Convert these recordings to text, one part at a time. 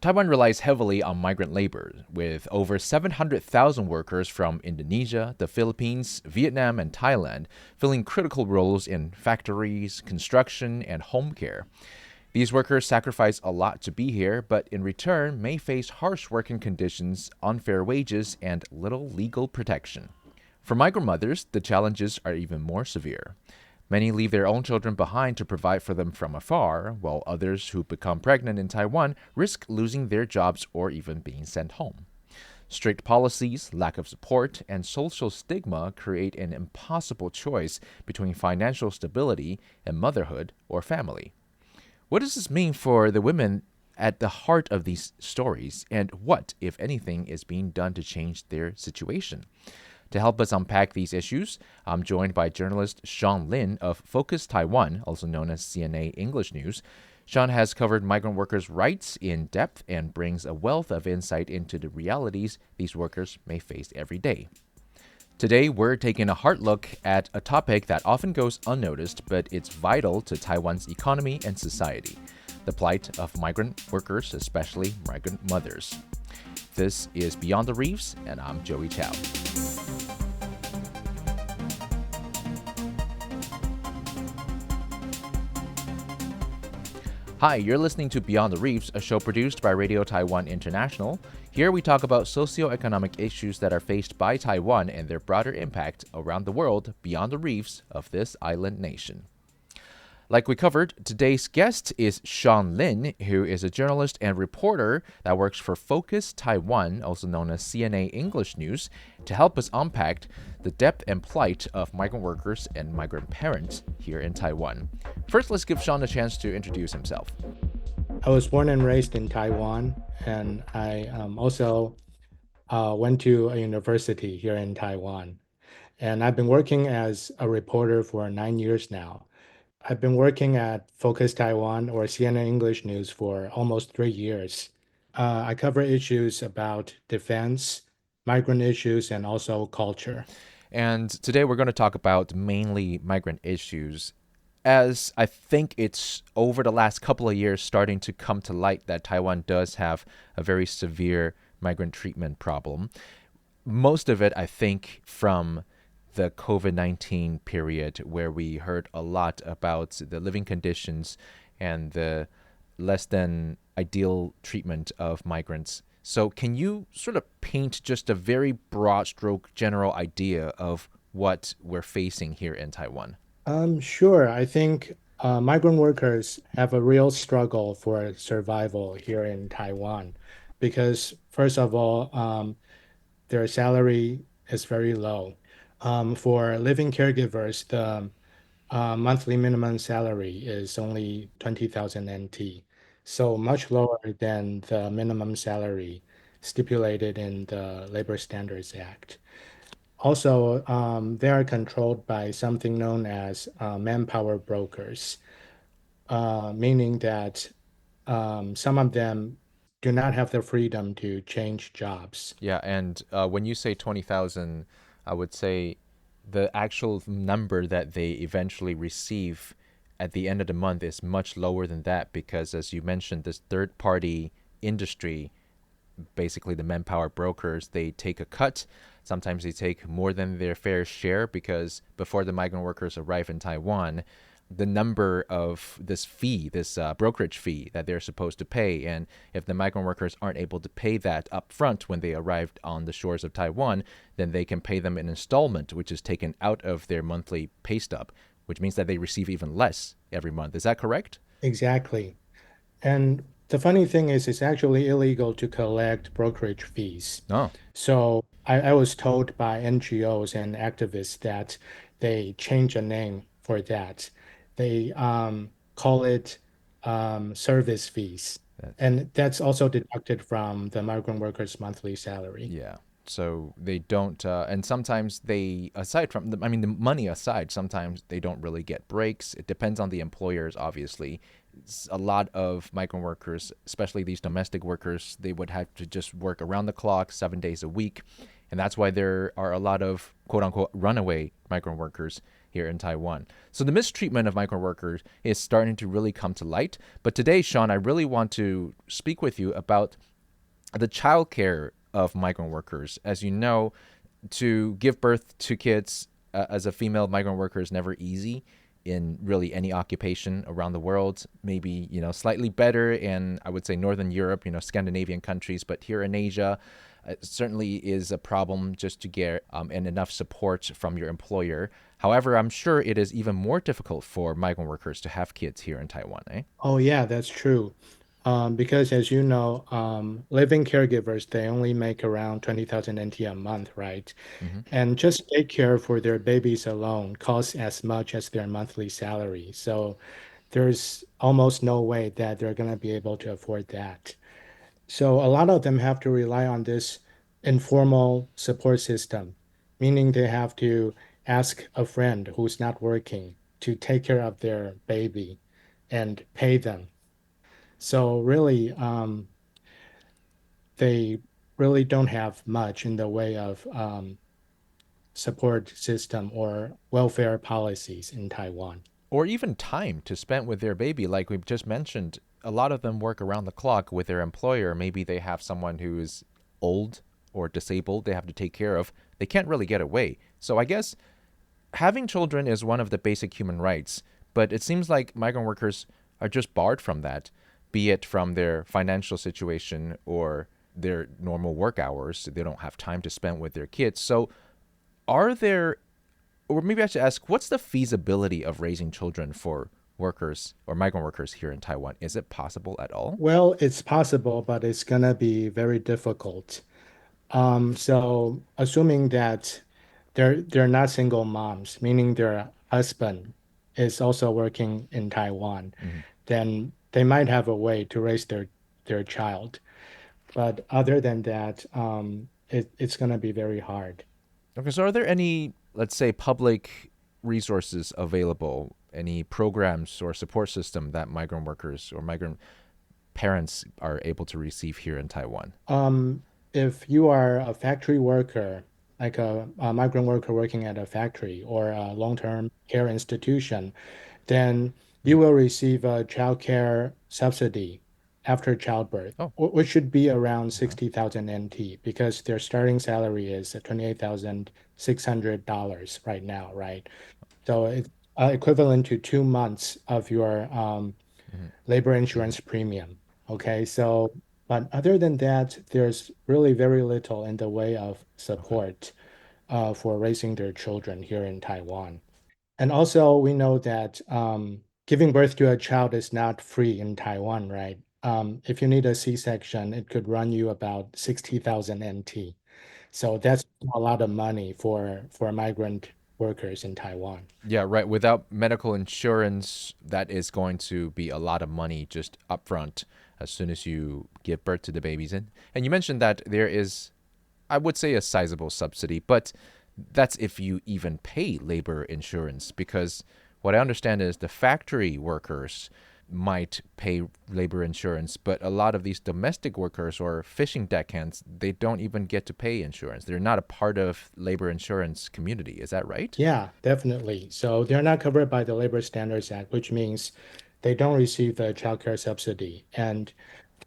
Taiwan relies heavily on migrant labor, with over 700,000 workers from Indonesia, the Philippines, Vietnam, and Thailand filling critical roles in factories, construction, and home care. These workers sacrifice a lot to be here, but in return may face harsh working conditions, unfair wages, and little legal protection. For migrant mothers, the challenges are even more severe. Many leave their own children behind to provide for them from afar, while others who become pregnant in Taiwan risk losing their jobs or even being sent home. Strict policies, lack of support, and social stigma create an impossible choice between financial stability and motherhood or family. What does this mean for the women at the heart of these stories, and what, if anything, is being done to change their situation? To help us unpack these issues, I'm joined by journalist Sean Lin of Focus Taiwan, also known as CNA English News. Sean has covered migrant workers' rights in depth and brings a wealth of insight into the realities these workers may face every day. Today, we're taking a hard look at a topic that often goes unnoticed, but it's vital to Taiwan's economy and society: the plight of migrant workers, especially migrant mothers. This is Beyond the Reefs, and I'm Joey Chou. Hi, you're listening to Beyond the Reefs, a show produced by Radio Taiwan International. Here we talk about socio-economic issues that are faced by Taiwan and their broader impact around the world beyond the reefs of this island nation. Like we covered, today's guest is Sean Lin, who is a journalist and reporter that works for Focus Taiwan, also known as CNA English News, to help us unpack the depth and plight of migrant workers and migrant parents here in Taiwan. First, let's give Sean a chance to introduce himself. I was born and raised in Taiwan, and I also went to a university here in Taiwan. And I've been working as a reporter for 9 years now. I've been working at Focus Taiwan or CNN English News for almost 3 years. I cover issues about defense, migrant issues, and also culture. And today we're going to talk about mainly migrant issues, as I think it's over the last couple of years starting to come to light that Taiwan does have a very severe migrant treatment problem. Most of it, I think, from the COVID-19 period, where we heard a lot about the living conditions and the less than ideal treatment of migrants. So can you sort of paint just a very broad stroke general idea of what we're facing here in Taiwan? Sure. I think migrant workers have a real struggle for survival here in Taiwan because, first of all, their salary is very low. For living caregivers, the monthly minimum salary is only 20,000 NT, so much lower than the minimum salary stipulated in the Labor Standards Act. Also, they are controlled by something known as manpower brokers, meaning that some of them do not have the freedom to change jobs. Yeah, and when you say 20,000, I would say the actual number that they eventually receive at the end of the month is much lower than that because, as you mentioned, this third party industry, basically the manpower brokers, they take a cut. Sometimes they take more than their fair share because before the migrant workers arrive in Taiwan, the number of this fee, this brokerage fee that they're supposed to pay. And if the migrant workers aren't able to pay that up front when they arrived on the shores of Taiwan, then they can pay them an installment, which is taken out of their monthly pay stub, which means that they receive even less every month. Is that correct? Exactly. And the funny thing is, it's actually illegal to collect brokerage fees. Oh, So I was told by NGOs and activists that they change a name for that. They call it service fees. that's And that's also deducted from the migrant workers' monthly salary. Yeah. So they don't, and sometimes they, aside from, the money aside, sometimes they don't really get breaks. It depends on the employers, obviously, a lot of migrant workers, especially these domestic workers, they would have to just work around the clock, 7 days a week. And that's why there are a lot of quote unquote runaway migrant workers here in Taiwan. So the mistreatment of migrant workers is starting to really come to light. But today, Sean, I really want to speak with you about the childcare of migrant workers. As you know, to give birth to kids as a female migrant worker is never easy in really any occupation around the world. Maybe, slightly better in, I would say, Northern Europe, Scandinavian countries, but here in Asia, it certainly is a problem just to get and enough support from your employer. However, I'm sure it is even more difficult for migrant workers to have kids here in Taiwan, eh? Oh, yeah, that's true. Because as you know, living caregivers, they only make around 20,000 NT a month, right? Mm-hmm. And just take care for their babies alone costs as much as their monthly salary. So there's almost no way that they're going to be able to afford that. So a lot of them have to rely on this informal support system, meaning they have to ask a friend who's not working to take care of their baby and pay them. So really, they really don't have much in the way of support system or welfare policies in Taiwan. Or even time to spend with their baby. Like we've just mentioned, a lot of them work around the clock with their employer. Maybe they have someone who is old or disabled they have to take care of. They can't really get away. So I guess having children is one of the basic human rights, but it seems like migrant workers are just barred from that, be it from their financial situation or their normal work hours. They don't have time to spend with their kids. So are there, or maybe I should ask, what's the feasibility of raising children for workers or migrant workers here in Taiwan? Is it possible at all? Well, it's possible, but it's gonna be very difficult. So assuming that they're not single moms, meaning their husband is also working in Taiwan, Mm-hmm. then they might have a way to raise their child. But other than that, it's gonna be very hard. Okay, so are there any, let's say, public resources available, any programs or support system that migrant workers or migrant parents are able to receive here in Taiwan? If you are a factory worker, like a migrant worker working at a factory or a long-term care institution, then you Mm. will receive a child care subsidy after childbirth, Oh, which should be around okay. 60,000 NT because their starting salary is $28,600 right now, right? So it's equivalent to 2 months of your Hmm. labor insurance premium. Okay, so, but other than that, there's really very little in the way of Okay. support for raising their children here in Taiwan. And also, we know that giving birth to a child is not free in Taiwan, right? If you need a C-section, it could run you about 60,000 NT. So that's a lot of money for migrant workers in Taiwan. Yeah, right. Without medical insurance, that is going to be a lot of money just upfront as soon as you give birth to the babies. And you mentioned that there is, I would say, a sizable subsidy, but that's if you even pay labor insurance. Because what I understand is the factory workers might pay labor insurance, but a lot of these domestic workers or fishing deckhands, they don't even get to pay insurance. They're not a part of labor insurance community. Is that right? Yeah, definitely. So they're not covered by the Labor Standards Act, which means they don't receive the child care subsidy. And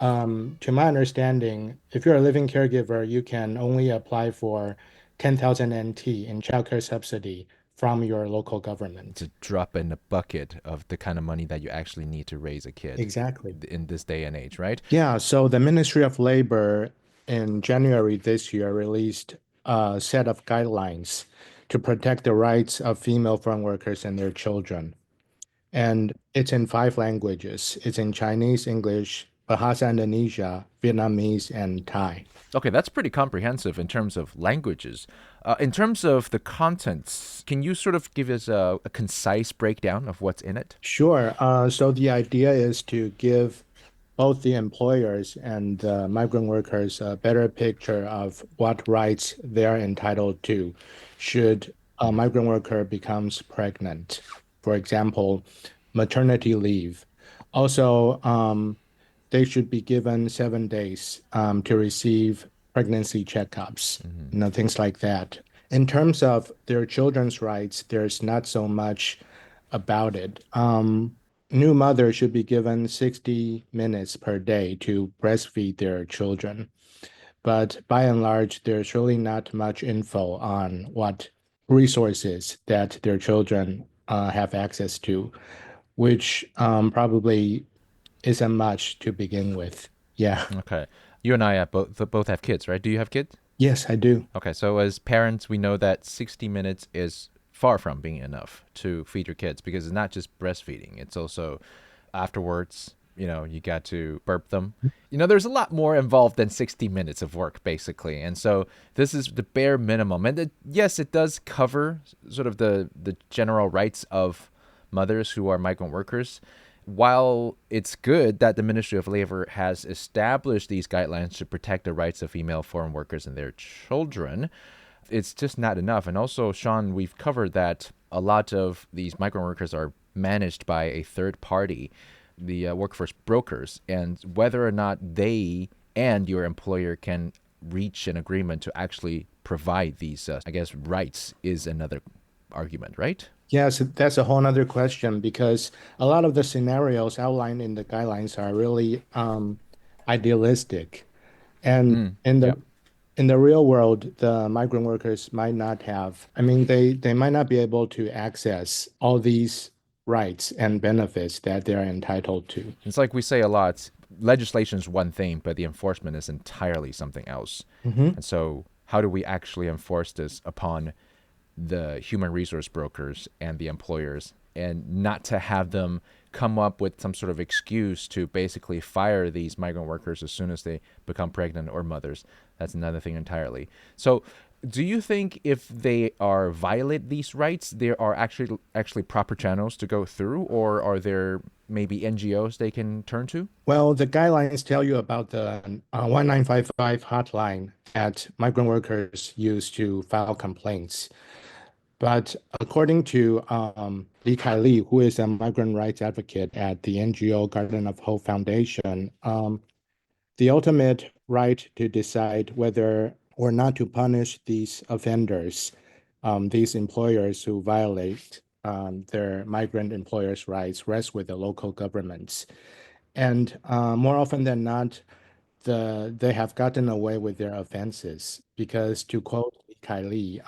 to my understanding, if you're a living caregiver, you can only apply for 10,000 NT in child care subsidy from your local It's government. a drop in the bucket of the kind of money that you actually need to raise a kid Exactly. in this day and age, right? Yeah, so the Ministry of Labor in January this year released a set of guidelines to protect the rights of female farm workers and their children. And it's in 5 languages. It's in Chinese, English, Bahasa Indonesia, Vietnamese, and Thai. Okay, that's pretty comprehensive in terms of languages. In terms of the contents, can you sort of give us a concise breakdown of what's in it? Sure. So the idea is to give both the employers and the migrant workers a better picture of what rights they're entitled to should a Mhm. migrant worker becomes pregnant. For example, maternity leave, Also, they should be given 7 days to receive pregnancy checkups, Hmm. things like that. In terms of their children's rights, there's not so much about it. New mothers should be given 60 minutes per day to breastfeed their children. But by and large, there's really not much info on what resources that their children have access to, which probably isn't much to begin with. Yeah. Okay. You and I have both have kids, right? Do you have kids? Yes, I do. Okay, so as parents, we know that 60 minutes is far from being enough to feed your kids because it's not just breastfeeding, it's also afterwards, you got to burp them. There's a lot more involved than 60 minutes of work, basically. And so this is the bare minimum. And yes, it does cover sort of the general rights of mothers who are migrant workers. While it's good that the Ministry of Labor has established these guidelines to protect the rights of female foreign workers and their children, it's just not enough. And also, Sean, we've covered that a lot of these migrant workers are managed by a third party, the workforce brokers, and whether or not they and your employer can reach an agreement to actually provide these, I guess, rights is another argument, right? Yes, that's a whole nother question because a lot of the scenarios outlined in the guidelines are really idealistic. And Mm, in the yep. in the real world, the migrant workers might not have, I mean, they might not be able to access all these rights and benefits that they're entitled to. It's like we say a lot, legislation is one thing, but the enforcement is entirely something else. Hmm. And so, how do we actually enforce this upon the human resource brokers and the employers, and not to have them come up with some sort of excuse to basically fire these migrant workers as soon as they become pregnant or mothers? That's another thing entirely. So, do you think if they are violate these rights, there are actually proper channels to go through, or are there maybe NGOs they can turn to? Well, the guidelines tell you about the 1955 hotline that migrant workers use to file complaints. But according to Li Kai, who is a migrant rights advocate at the NGO Garden of Hope Foundation, the ultimate right to decide whether or not to punish these offenders, these employers who violate their migrant employers' rights, rests with the local governments. And more often than not, they have gotten away with their offenses because, to quote Kylie,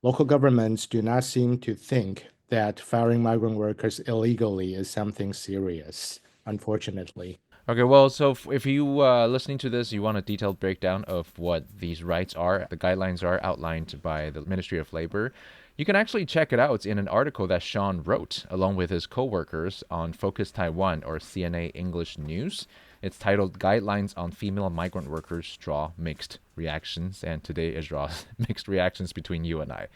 local governments do not seem to think that firing migrant workers illegally is something serious, unfortunately. Okay, well, so if you listening to this, you want a detailed breakdown of what these rights are, the guidelines are outlined by the Ministry of Labor, you can actually check it out in an article that Sean wrote along with his coworkers on Focus Taiwan or CNA English News. It's titled "Guidelines on Female Migrant Workers Draw Mixed Reactions," and today it draws mixed reactions between you and I.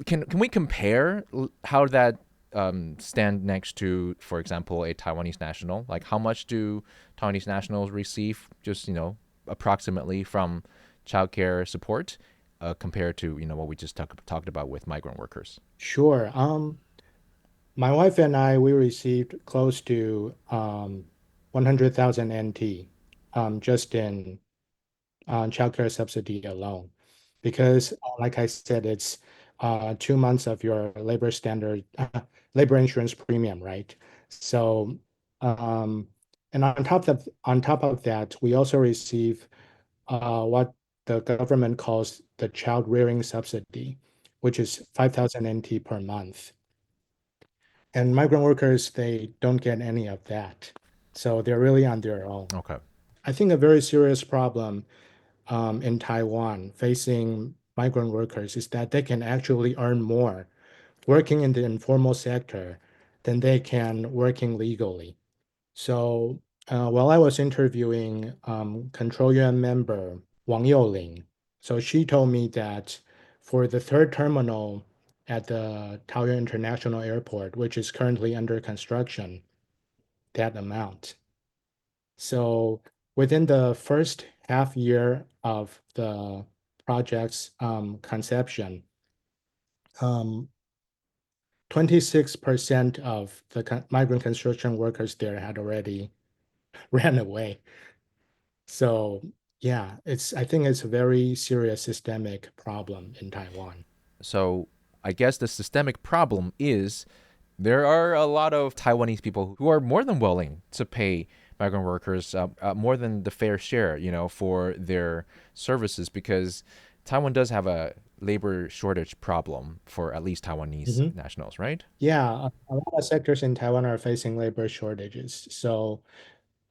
Can we compare how that stand next to, for example, a Taiwanese national? Like, how much do Taiwanese nationals receive, just approximately, from childcare support, compared to what we just talked about with migrant workers? Sure. My wife and I, we received close to 100,000 NT just in childcare subsidy alone. Because, like I said, it's 2 months of your labor standard, labor insurance premium, right? So, um, and on top of that, we also receive what the government calls the child rearing subsidy, which is 5,000 NT per month. And migrant workers, they don't get any of that. So they're really on their own. Okay. I think a very serious problem in Taiwan facing migrant workers is that they can actually earn more working in the informal sector than they can working legally. So while I was interviewing Control Yuan member Wang Youling, so she told me that for the third terminal at the Taoyuan International Airport, which is currently under construction, that amount. So within the first half year of the project's conception, um, 26% of the migrant construction workers there had already ran away. So yeah, I think it's a very serious systemic problem in Taiwan. So I guess the systemic problem is there are a lot of Taiwanese people who are more than willing to pay migrant workers more than the fair share, for their services because Taiwan does have a labor shortage problem for at least Taiwanese Mhm. nationals, right? Yeah, a lot of sectors in Taiwan are facing labor shortages. So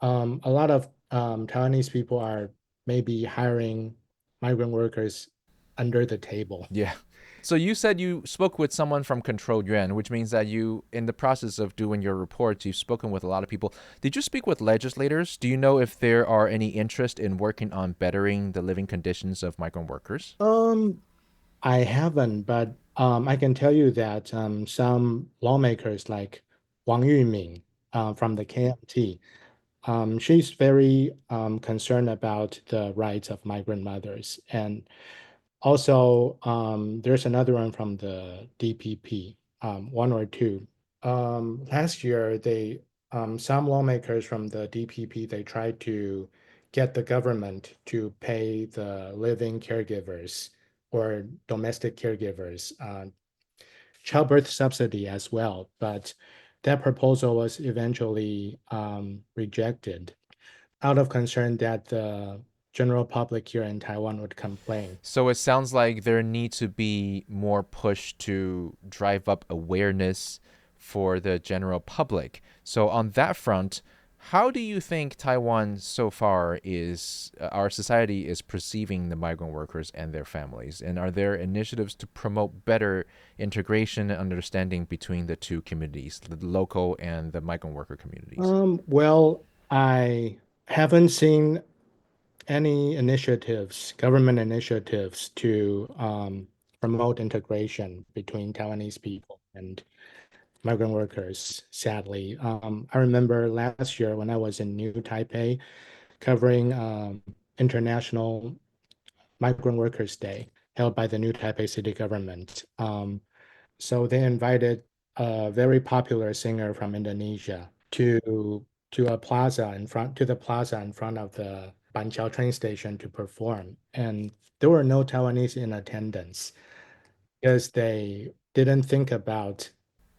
a lot of Taiwanese people are maybe hiring migrant workers under the table. Yeah. So you said you spoke with someone from Control Yuan, which means that you, in the process of doing your reports, you've spoken with a lot of people. Did you speak with legislators? Do you know if there are any interest in working on bettering the living conditions of migrant workers? Um, I haven't, but I can tell you that some lawmakers like Wang Yuming from the KMT, she's very concerned about the rights of migrant mothers. And also, there's another one from the DPP, one or two. Last year, some lawmakers from the DPP, they tried to get the government to pay the living caregivers or domestic caregivers childbirth subsidy as well, but that proposal was eventually rejected out of concern that the general public here in Taiwan would complain. So it sounds like there need to be more push to drive up awareness for the general public. So on that front, how do you think Taiwan so far is our society is perceiving the migrant workers and their families? And are there initiatives to promote better integration and understanding between the two communities, the local and the migrant worker communities? Well, I haven't seen any initiatives, government initiatives to promote integration between Taiwanese people and migrant workers, sadly. I remember last year when I was in New Taipei covering International Migrant Workers Day held by the New Taipei city government. So they invited a very popular singer from Indonesia to a plaza in front to the plaza in front of the Banqiao train station to perform. And there were no Taiwanese in attendance because they didn't think about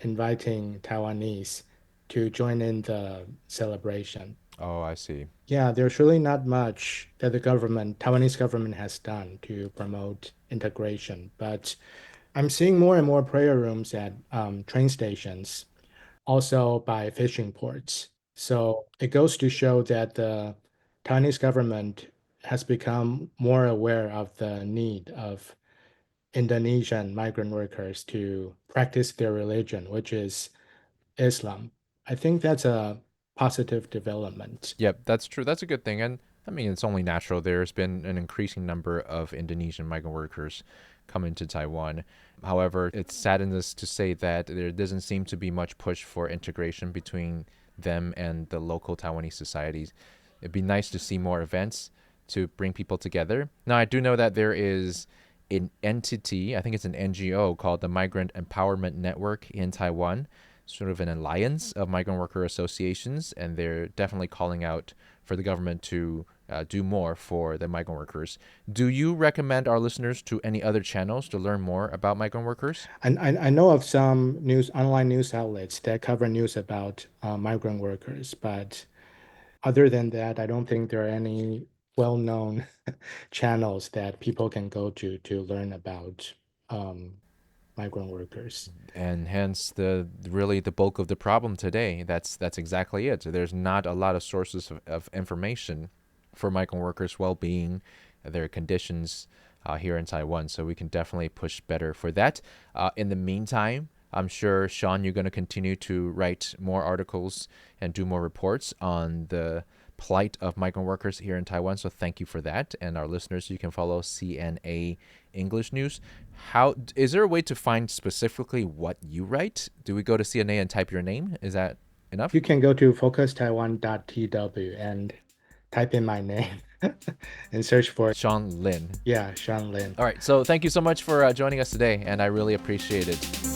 inviting Taiwanese to join in the celebration. Oh, I see. Yeah, there's really not much that the government, Taiwanese government has done to promote integration, but I'm seeing more and more prayer rooms at train stations, also by fishing ports. So it goes to show that the Taiwanese government has become more aware of the need of Indonesian migrant workers to practice their religion, which is Islam. I think that's a positive development. Yep, that's true. That's a good thing. And I mean, it's only natural. There's been an increasing number of Indonesian migrant workers coming to Taiwan. However, it saddens us to say that there doesn't seem to be much push for integration between them and the local Taiwanese societies. It'd be nice to see more events to bring people together. Now, I do know that there is an entity, I think it's an NGO called the Migrant Empowerment Network in Taiwan, sort of an alliance of migrant worker associations, and they're definitely calling out for the government to do more for the migrant workers. Do you recommend our listeners to any other channels to learn more about migrant workers? And I know of some online news outlets that cover news about migrant workers, but other than that, I don't think there are any well-known channels that people can go to learn about um, migrant workers. And hence the bulk of the problem today. That's exactly it. There's not a lot of sources of information for migrant workers' well-being, their conditions here in Taiwan. So we can definitely push better for that. In the meantime, I'm sure, Sean, you're going to continue to write more articles and do more reports on the plight of migrant workers here in Taiwan. So thank you for that. And our listeners, you can follow CNA English News. How is there a way to find specifically what you write? Do we go to CNA and type your name? Is that enough? You can go to focustaiwan.tw and type in my name and search for, Sean Lin. yeah, Sean Lin. All right. So thank you so much for joining us today, and I really appreciate it.